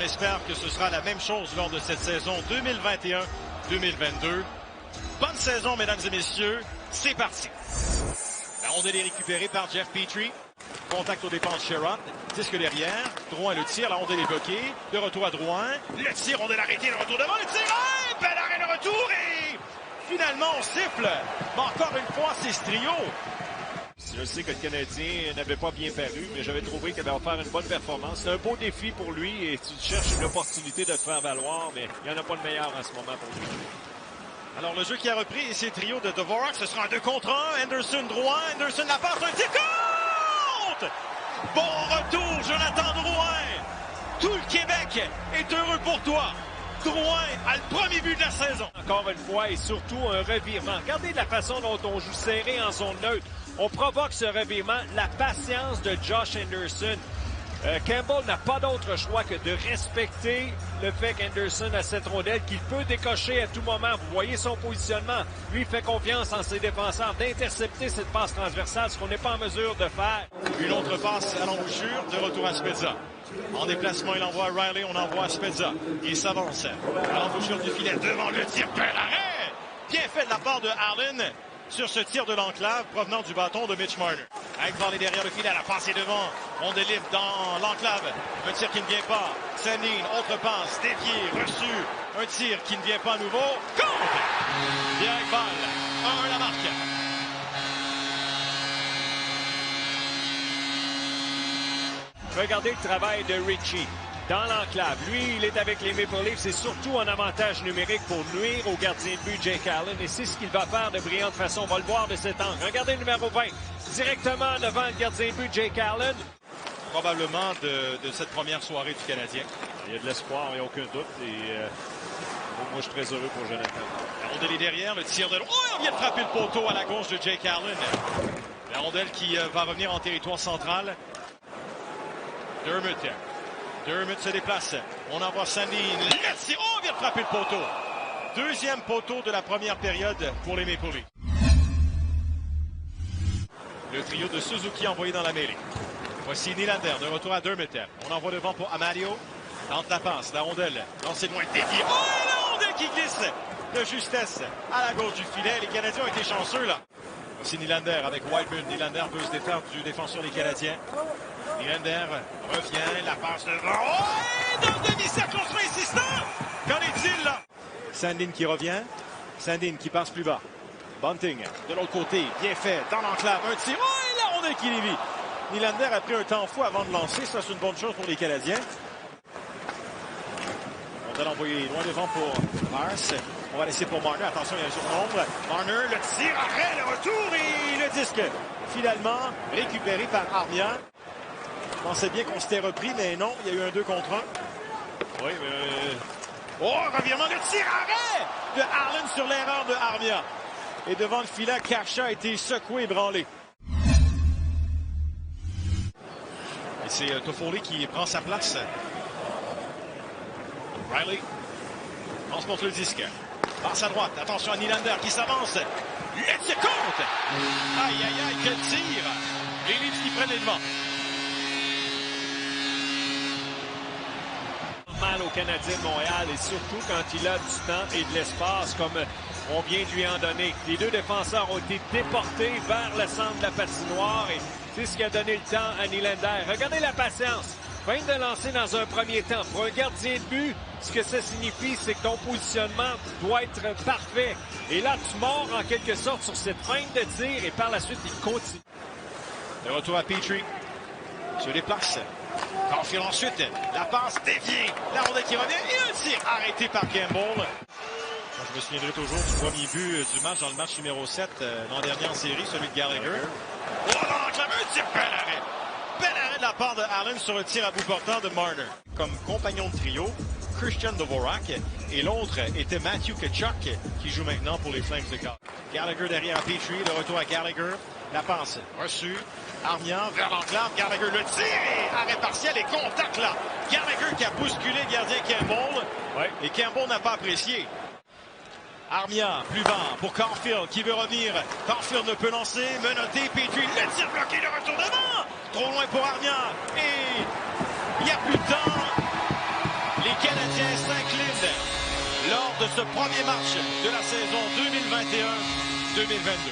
On espère que ce sera la même chose lors de cette saison 2021-2022. Bonne saison, mesdames et messieurs. C'est parti. La rondelle est récupérée par Jeff Petrie. Contact aux dépens de Sherrod. Disque derrière. Drouin le tire. La rondelle est bloquée. De retour à Drouin. Le tir, rondelle arrêtée. Le retour devant. Le tir. Bel arrêt, le retour. Et finalement, on siffle. Mais encore une fois, c'est ce trio. Je sais que le Canadien n'avait pas bien paru, mais j'avais trouvé qu'il allait faire une bonne performance. C'est un beau défi pour lui et tu cherches une opportunité de te faire valoir, mais il n'y en a pas de meilleur en ce moment pour lui. Alors le jeu qui a repris et c'est trio de Dvorak, ce sera un 2 contre 1. Anderson Drouin, Anderson la passe, un tir contre! Bon retour, Jonathan Drouin! Tout le Québec est heureux pour toi! Drouin a le premier but de la saison. Encore une fois et surtout un revirement. Regardez la façon dont on joue serré en zone neutre. On provoque ce revirement, la patience de Josh Anderson. Campbell n'a pas d'autre choix que de respecter le fait qu'Anderson a cette rondelle qu'il peut décocher à tout moment. Vous voyez son positionnement. Lui fait confiance en ses défenseurs d'intercepter cette passe transversale, ce qu'on n'est pas en mesure de faire. Une autre passe à l'embouchure, de retour à Spezza. En déplacement, il envoie Riley, on envoie à Spezza. Il s'avance à l'embouchure du filet, devant le tir, bel arrêt! Bien fait de la part de Allen sur ce tir de l'enclave provenant du bâton de Mitch Marner. Avec Varley derrière le filet, la passe est devant. On délivre dans l'enclave. Un tir qui ne vient pas. Sandin, autre passe, dévié, reçu. Un tir qui ne vient pas à nouveau. Compte! Direct balle. 1 la marque. Regardez le travail de Ritchie dans l'enclave. Lui, il est avec les Maple Leafs. C'est surtout un avantage numérique pour nuire au gardien de but Jake Allen. Et c'est ce qu'il va faire de brillante façon. On va le voir de cet angle. Regardez le numéro 20. Directement devant le gardien de but Jake Allen. Probablement de cette première soirée du Canadien. Il y a de l'espoir, il n'y a aucun doute. Et moi, je suis très heureux pour Jonathan. La rondelle est derrière. Le tir de l'eau. Oh, il vient de frapper le poteau à la gauche de Jake Allen. La rondelle qui va revenir en territoire central. Dermott se déplace. On envoie Sandin. Oh, vient de frapper le poteau. Deuxième poteau de la première période pour les Maple Leafs. Le trio de Suzuki envoyé dans la mêlée. Voici Nylander de retour à Dermott. On envoie devant pour Amadio. Tente la passe. La rondelle. Lancée de loin. Dédié. Oh, la rondelle qui glisse de justesse à la gauche du filet. Les Canadiens ont été chanceux là. Voici Nylander avec Whiteman. Nylander veut se défendre du défenseur des Canadiens. Nylander revient, la passe devant. Oh, dans le demi-cercle, on sera insistant. Qu'en est-il là? Sandin qui revient. Sandin qui passe plus bas. Bunting de l'autre côté, bien fait, dans l'enclave, un tir. Oh, et la rondelle qui lévit. Nylander a pris un temps fou avant de lancer. Ça, c'est une bonne chose pour les Canadiens. On va l'envoyer loin devant pour Mars. On va laisser pour Marner. Attention, il y a un surnombre. Marner, le tir, arrêt, le retour et le disque. Finalement, récupéré par Armia. Je pensais bien qu'on s'était repris, mais non, il y a eu un 2 contre 1. Oui, mais... Oh, revirement, le tir, arrêt de Allen sur l'erreur de Armia. Et devant le filet, Kachuk a été secoué, ébranlé. Et c'est Toffoli qui prend sa place. Riley transporte le disque. Passe à droite. Attention à Nylander qui s'avance. Le tir compte. Aïe, aïe, aïe, quel tir. Les Leafs qui prennent les devants. Mal au Canadien de Montréal et surtout quand il a du temps et de l'espace comme on vient de lui en donner. Les deux défenseurs ont été déportés vers le centre de la patinoire et c'est ce qui a donné le temps à Nylander. Regardez la patience. Feinte de lancer dans un premier temps. Pour un gardien de but, ce que ça signifie, c'est que ton positionnement doit être parfait. Et là, tu mords en quelque sorte sur cette feinte de tir et par la suite, il continue. Le retour à Petrie. Se déplace. Caulfield ensuite. La passe déviée. La rondelle qui revient et un tir arrêté par Campbell. Moi, je me souviendrai toujours du premier but du match dans le match numéro 7 l'an dernier en série, celui de Gallagher. Oh, dans l'enclave, un tir, bel arrêt. Bel arrêt de la part de Allen sur le tir à bout portant de Marner. Comme compagnon de trio, Christian Dvorak et l'autre était Matthew Tkachuk qui joue maintenant pour les Flames de Calgary. Gallagher derrière à Petrie, le retour à Gallagher. La passe reçue. Armia vers l'enclave. Gallagher le tir et arrêt partiel et contact là. Gallagher qui a bousculé le gardien Campbell. Ouais. Et Campbell n'a pas apprécié. Armia plus bas pour Caulfield qui veut revenir. Caulfield ne peut lancer. Menotté. Petrie le tir bloqué. Le retour devant. Trop loin pour Armia. Et il n'y a plus de temps. lors de ce premier match de la saison 2021-2022.